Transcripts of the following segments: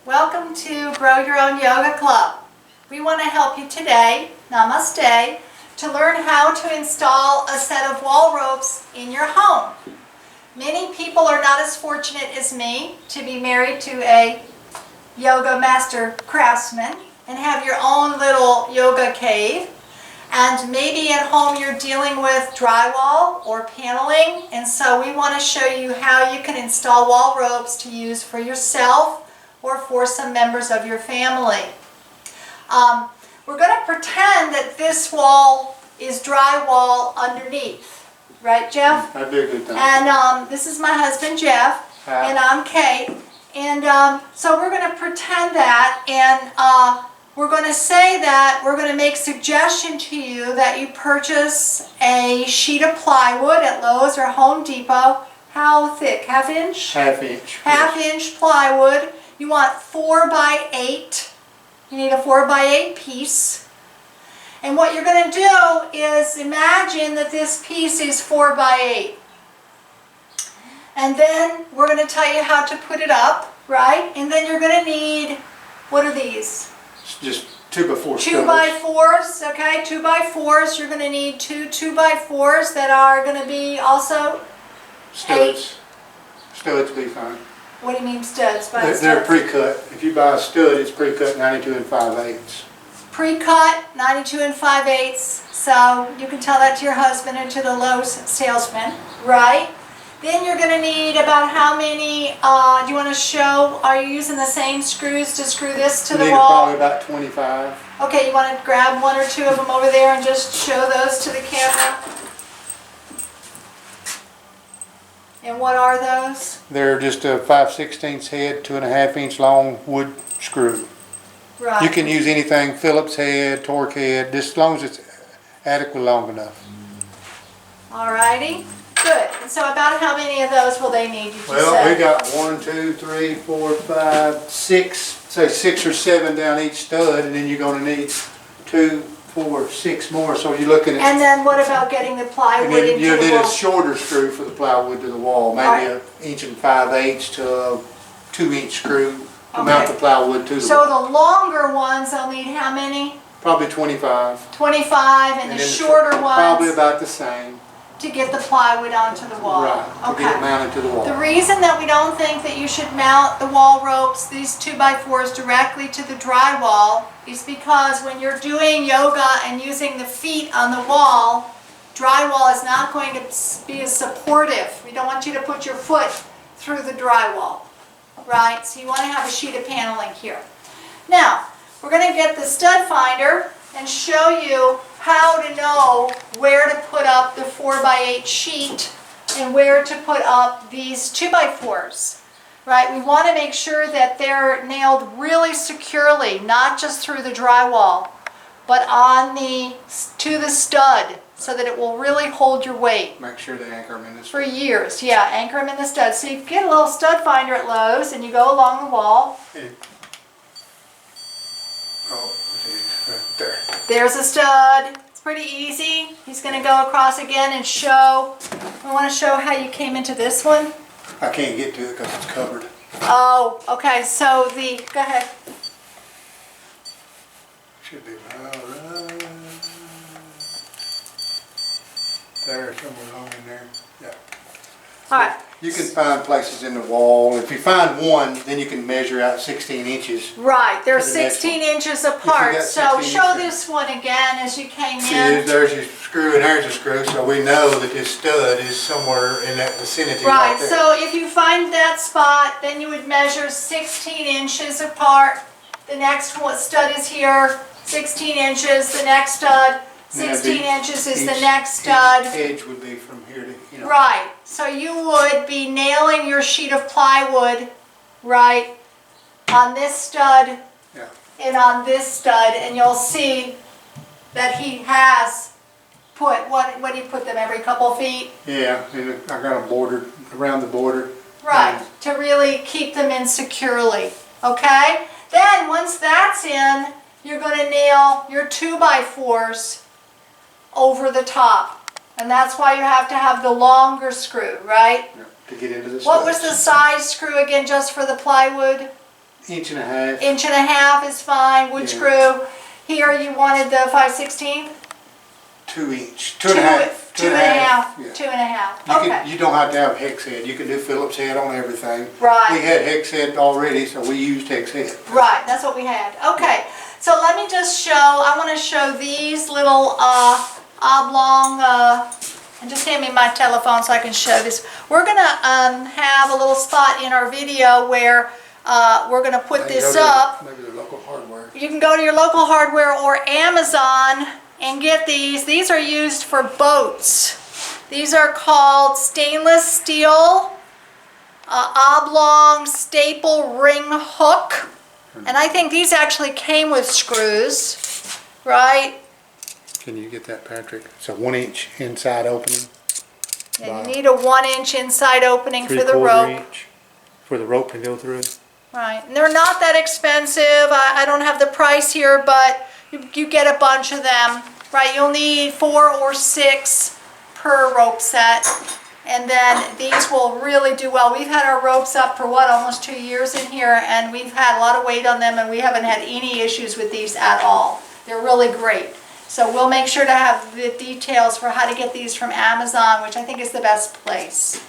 Welcome to Grow Your Own Yoga Club. We want to help you today, namaste, to learn how to install a set of wall ropes in your home. Many people are not as fortunate as me to be married to a yoga master craftsman and have your own little yoga cave. And maybe at home you're dealing with drywall or paneling, and so we want to show you how you can install wall ropes to use for yourself or for some members of your family. We're going to pretend that this wall is drywall underneath. Right, Jeff? That'd be a good thing. And this is my husband, Jeff, Hi. and I'm Kate. And so we're going to pretend that, and we're going to say that we're going to make suggestion to you that you purchase a sheet of plywood at Lowe's or Home Depot. How thick? Half inch? Half inch. Half inch plywood. You want 4 by 8. You need a 4 by 8 piece. And what you're going to do is imagine that this piece is 4 by 8. And then we're going to tell you how to put it up, right? And then you're going to need, what are these? It's just 2x4 2 by 4s, okay? 2 by 4s. You're going to need two 2 by 4s that are going to be also studs. Studs would be fine. What do you mean studs? They're pre-cut. If you buy a stud, it's pre-cut 92 5/8. Pre-cut, 92 5/8. So you can tell that to your husband and to the Lowe's salesman, right? Then you're going to need about how many, do you want to show, are you using the same screws to screw this to the wall? Probably about 25. Okay, you want to grab 1 or 2 of them over there and just show those to the camera? And what are those? They're just a 5/16 head, 2.5 inch long wood screw. Right. You can use anything, Phillips head, torque head, just as long as it's adequate long enough. Alrighty. Good. And so about how many of those will they need, you Well, say? we got 1, 2, 3, 4, 5, 6, say 6 or 7 down each stud, and then you're going to need 2, 4, 6 more. So you're looking at. And then what about getting the And plywood then into you the did wall? a shorter screw for the plywood to the wall, maybe Right. 1 inch 5/8 to a 2 inch screw to mount Okay. the plywood to the So wall. the longer ones, they'll need how many? Probably 25. 25, and the then shorter Probably ones about the same. to get the plywood onto the wall. Right, to get it mounted to the wall. The reason that we don't think that you should mount the wall ropes, these 2 by 4s, directly to the drywall is because when you're doing yoga and using the feet on the wall, drywall is not going to be as supportive. We don't want you to put your foot through the drywall, right? So you want to have a sheet of paneling here. Now, we're going to get the stud finder and show you how to know where to put up the 4 by 8 sheet and where to put up these 2 by 4s, right? We want to make sure that they're nailed really securely, not just through the drywall, but to the stud so that it will really hold your weight. Make sure they anchor them in this. For years, yeah, anchor them in the stud. So you get a little stud finder at Lowe's and you go along the wall. Oh, right there. There's a stud. It's pretty easy. He's going to go across again and show. We want to show how you came into this one. I can't get to it because it's covered. Oh, okay. So go ahead. Should be right there, somewhere along in there. Yeah. All right. You can find places in the wall. If you find one, then you can measure out 16 inches. Right. They're For the next 16 inches apart. got So 16 show inches. this one again as you came See, in. there's your screw and there's a screw, so we know that this stud is somewhere in that vicinity Right. there. So if you find that spot, then you would measure 16 inches apart. The next one stud is here, 16 inches. The next stud, And that'd 16 be inches is the each- next stud. Each edge would be from here to, you know. Right. So you would be nailing your sheet of plywood, right, on this stud Yeah. and on this stud, and you'll see that he has put, what do you put them, every couple feet? Yeah, and I got a border, around the border. Right, to really keep them in securely, okay? Then, once that's in, you're going to nail your 2 by 4s over the top. And that's why you have to have the longer screw, right? Yeah, to get into this. What was the size screw again, just for the plywood? 1.5 inches. Inch and a half is fine, wood Yeah. screw. Here you wanted the 5/16? 2 inch, 2.5. 2.5, Yeah. 2.5, You okay. you don't have to have hex head. You can do Phillips head on everything. Right. We had hex head already, so we used hex head. Right, that's what we had. Okay, so let me just show, I want to show these little oblong, and just hand me my telephone so I can show this. We're going to have a little spot in our video where we're going to put this up. Maybe the local hardware. You can go to your local hardware or Amazon and get these. These are used for boats. These are called stainless steel oblong staple ring hook. And I think these actually came with screws, right? Can you get that, Patrick? It's a 1 inch inside opening. And you need a 1 inch inside opening for the 3/4 rope. inch for the rope to go through. Right, and they're not that expensive. I don't have the price here, but you get a bunch of them, right? You'll need 4 or 6 per rope set, and then these will really do well. We've had our ropes up for what, almost 2 years in here, and we've had a lot of weight on them, and we haven't had any issues with these at all. They're really great. So we'll make sure to have the details for how to get these from Amazon, which I think is the best place.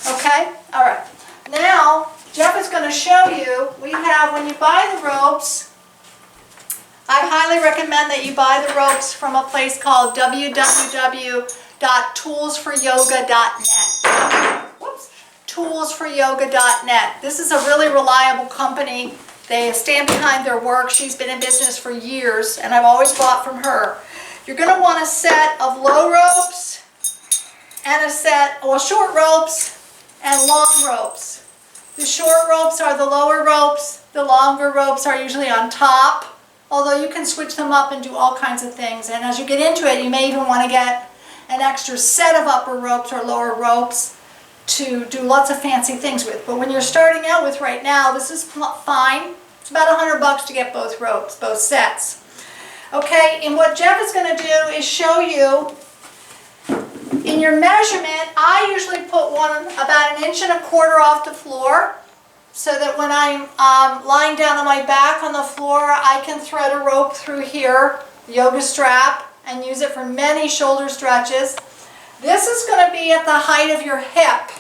Okay, all right. Now, Jeff is going to show you, we have, when you buy the ropes, I highly recommend that you buy the ropes from a place called www.toolsforyoga.net. Whoops. Toolsforyoga.net. This is a really reliable company. They stand behind their work. She's been in business for years, and I've always bought from her. You're going to want a set of low ropes and a set, well, short ropes and long ropes. The short ropes are the lower ropes. The longer ropes are usually on top, although you can switch them up and do all kinds of things. And as you get into it, you may even want to get an extra set of upper ropes or lower ropes to do lots of fancy things with. But when you're starting out with right now, this is fine. It's about $100 to get both ropes, both sets. Okay, and what Jeff is going to do is show you in your measurement. I usually put one about 1.25 inches off the floor, so that when I'm lying down on my back on the floor, I can thread a rope through here, yoga strap, and use it for many shoulder stretches. This is going to be at the height of your hip.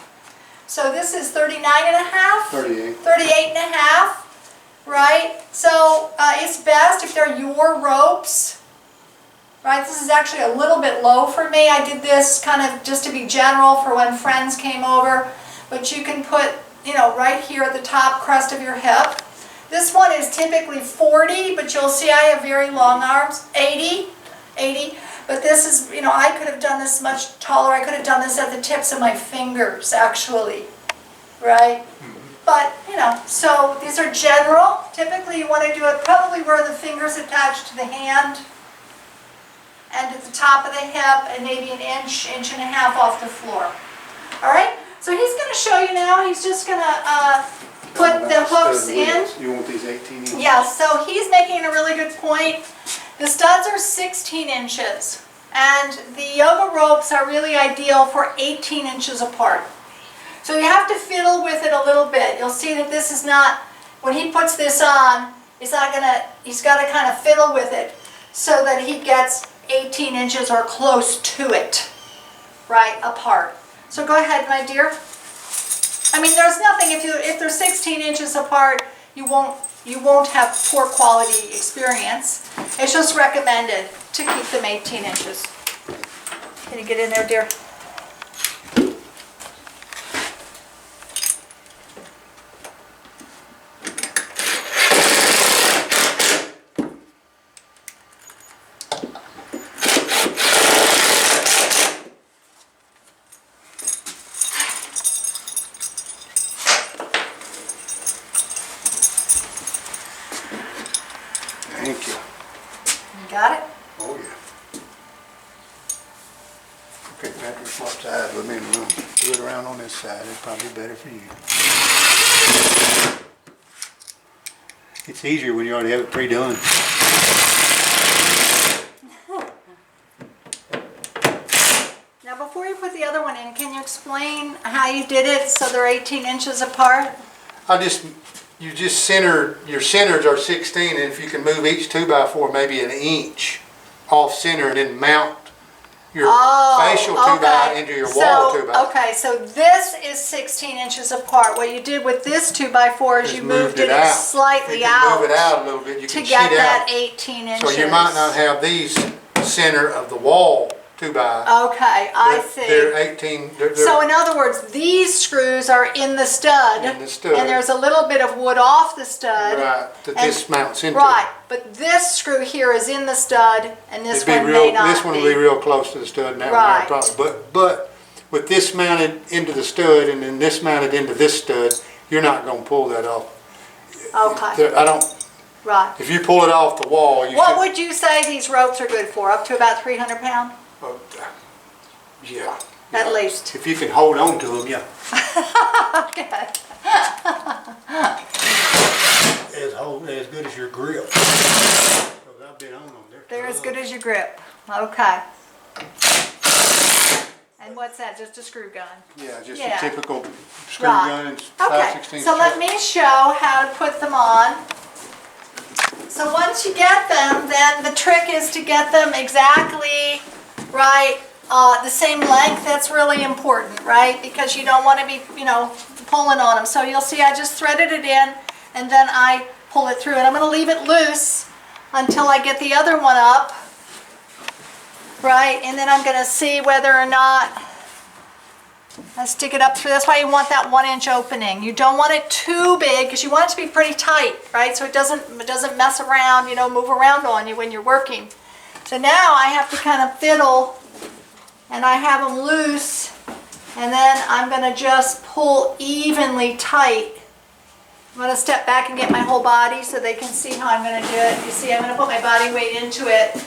So this is 39.5? 38. 38.5, right? So it's best if they're your ropes, right? This is actually a little bit low for me. I did this kind of just to be general for when friends came over, but you can put, you know, right here at the top crest of your hip. This one is typically 40, but you'll see I have very long arms, 80. But this is, you know, I could have done this much taller. I could have done this at the tips of my fingers, actually, right? But, you know, so these are general. Typically you want to do it probably where the finger's attached to the hand and at the top of the hip, and maybe 1 inch, 1.5 inches off the floor. All right? So he's going to show you now. He's just going to put the hooks in. You want these 18 inches? Yeah, so he's making a really good point. The studs are 16 inches, and the yoga ropes are really ideal for 18 inches apart. So you have to fiddle with it a little bit. You'll see that this is not, when he puts this on, he's got to kind of fiddle with it so that he gets 18 inches or close to it, right, apart. So go ahead, my dear. I mean, there's nothing, if they're 16 inches apart, you won't have poor quality experience. It's just recommended to keep them 18 inches. Can you get in there, dear? Thank you. You got it? Oh, yeah. Okay, Patrick, swap sides with me and we'll do it around on this side. It's probably better for you. It's easier when you already have it pre-done. Now before you put the other one in, can you explain how you did it so they're 18 inches apart? I just you just center, your centers are 16, and if you can move each 2x4 maybe an inch off center and then mount your facial 2x into your wall 2x. Okay, so this is 16 inches apart. What you did with this 2x4 is you moved it out. slightly you can out. Move it out a little bit. You to can get sheet that out. 18 inches. So you might not have these center of the wall 2x. Okay, I see. They're 18. So in other words, these screws are in the stud. In the stud. And there's a little bit of wood off the stud. Right, that this mounts into. Right, but this screw here is in the stud, and this It'd be one real, may not this one will be real close to the stud, and that Right. one probably. But with this mounted into the stud and then this mounted into this stud, you're not going to pull that off. Okay, I don't. right. If you pull it off the wall, you What should. would you say these ropes are good for? Up to about 300 pounds? Yeah. At yeah. least. If you can hold on to them, yeah. Okay. As good as your grip. Because I've been on them. They're as good as your grip. Okay. And what's that? Just a screw gun? Yeah, just Yeah. a typical screw Right. gun and Okay, 5/16 so let me show how to put them on. So once you get them, then the trick is to get them exactly right, the same length. That's really important, right? Because you don't want to be, pulling on them. So you'll see I just threaded it in and then I pull it through. And I'm going to leave it loose until I get the other one up, right? And then I'm going to see whether or not I stick it up through. That's why you want that 1-inch opening. You don't want it too big because you want it to be pretty tight, right? So it doesn't mess around, move around on you when you're working. So now I have to kind of fiddle, and I have them loose, and then I'm going to just pull evenly tight. I'm going to step back and get my whole body so they can see how I'm going to do it. You see, I'm going to put my body weight into it.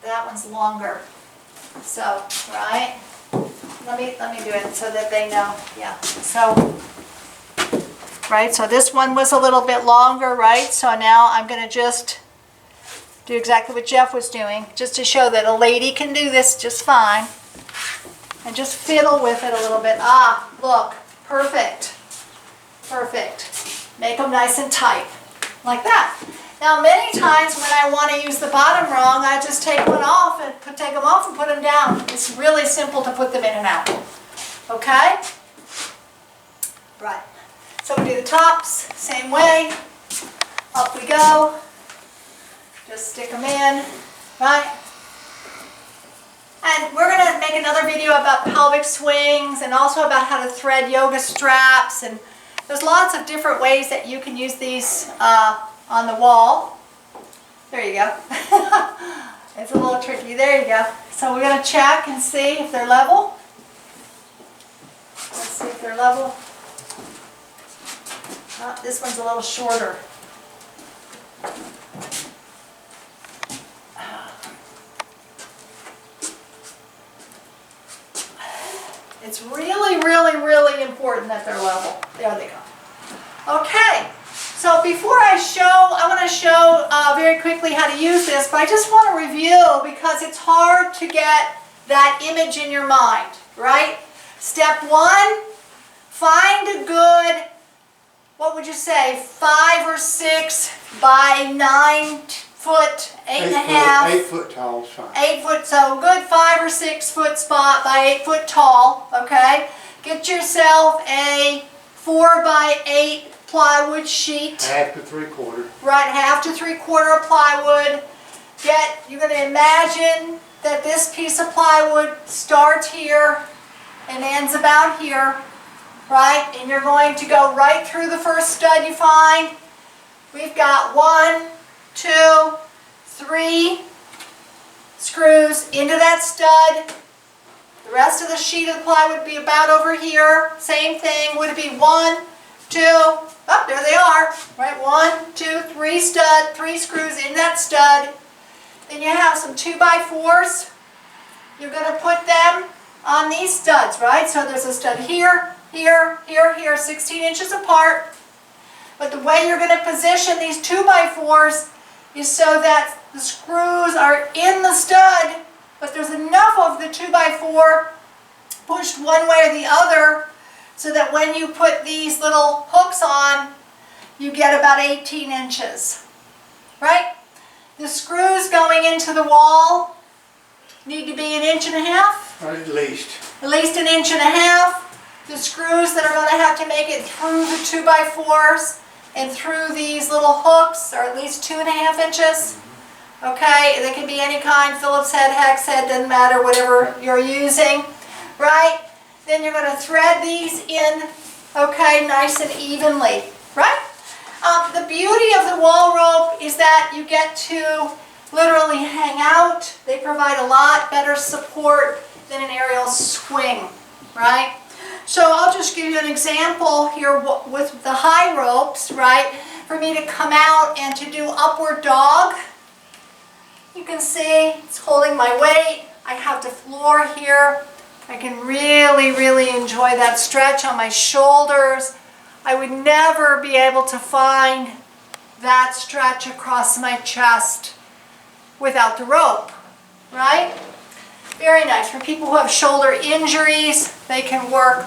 That one's longer. So, right? Let me do it so that they know. Yeah. So, right? So this one was a little bit longer, right? So now I'm going to just do exactly what Jeff was doing, just to show that a lady can do this just fine. And just fiddle with it a little bit. Ah, look, perfect. Perfect. Make them nice and tight, like that. Now, many times when I want to use the bottom rung, I just take one off and take them off and put them down. It's really simple to put them in and out. Okay? Right. So we do the tops, same way. Up we go. Just stick them in, right? And we're going to make another video about pelvic swings and also about how to thread yoga straps. And there's lots of different ways that you can use these on the wall. There you go. It's a little tricky. There you go. So we're going to check and see if they're level. Let's see if they're level. This one's a little shorter. It's really, really, really important that they're level. There they go. Okay, so before I want to show very quickly how to use this, but I just want to review because it's hard to get that image in your mind, right? Step 1, find a good, what would you say, 5 or 6 by 9 foot, 8.5. 8 foot tall is fine. 8 foot, so good 5 or 6 foot spot by 8 foot tall, okay? Get yourself a 4 by 8 plywood sheet. 1/2 to 3/4. Right, 1/2 to 3/4 plywood. You're going to imagine that this piece of plywood starts here and ends about here, right? And you're going to go right through the first stud you find. We've got 1, 2, 3 screws into that stud. The rest of the sheet of the plywood would be about over here. Same thing. Would it be 1, 2, oh, there they are. Right, 1, 2, 3 3 screws in that stud. Then you have some 2x4s. You're going to put them on these studs, right? So there's a stud here, here, here, here, 16 inches apart. But the way you're going to position these 2x4s is so that the screws are in the stud, but there's enough of the 2x4 pushed one way or the other so that when you put these little hooks on, you get about 18 inches, right? The screws going into the wall need to be 1.5 inches. At least. At least 1.5 inches. The screws that are going to have to make it through the 2x4s and through these little hooks are at least 2.5 inches. Okay, they can be any kind, Phillips head, hex head, doesn't matter, whatever you're using, right? Then you're going to thread these in, okay, nice and evenly, right? The beauty of the wall rope is that you get to literally hang out. They provide a lot better support than an aerial swing, right? So I'll just give you an example here with the high ropes, right? For me to come out and to do upward dog, you can see it's holding my weight. I have the floor here. I can really, really enjoy that stretch on my shoulders. I would never be able to find that stretch across my chest without the rope, right? Very nice. For people who have shoulder injuries, they can work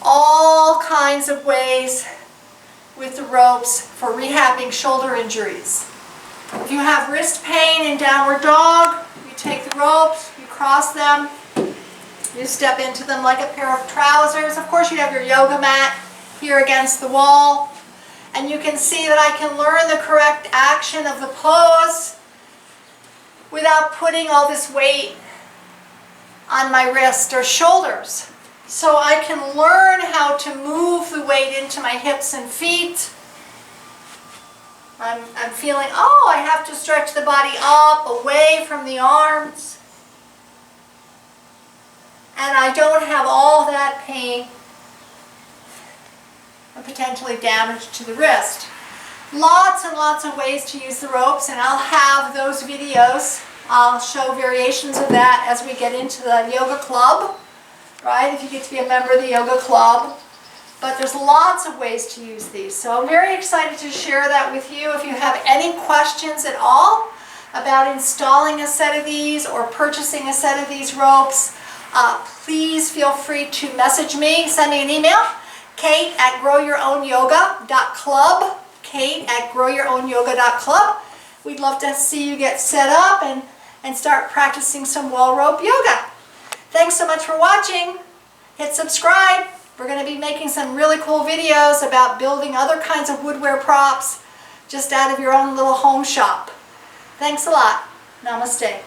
all kinds of ways with the ropes for rehabbing shoulder injuries. If you have wrist pain in downward dog, you take the ropes, you cross them, you step into them like a pair of trousers. Of course, you have your yoga mat here against the wall, and you can see that I can learn the correct action of the pose without putting all this weight on my wrist or shoulders. So I can learn how to move the weight into my hips and feet. I'm feeling, oh, I have to stretch the body up, away from the arms. And I don't have all that pain and potentially damage to the wrist. Lots and lots of ways to use the ropes, and I'll have those videos. I'll show variations of that as we get into the yoga club, right? If you get to be a member of the yoga club. But there's lots of ways to use these. So I'm very excited to share that with you. If you have any questions at all about installing a set of these or purchasing a set of these ropes, please feel free to message me, send me an email, kate@growyourownyoga.club, kate@growyourownyoga.club. We'd love to see you get set up and start practicing some wall rope yoga. Thanks so much for watching. Hit subscribe. We're going to be making some really cool videos about building other kinds of woodware props just out of your own little home shop. Thanks a lot. Namaste.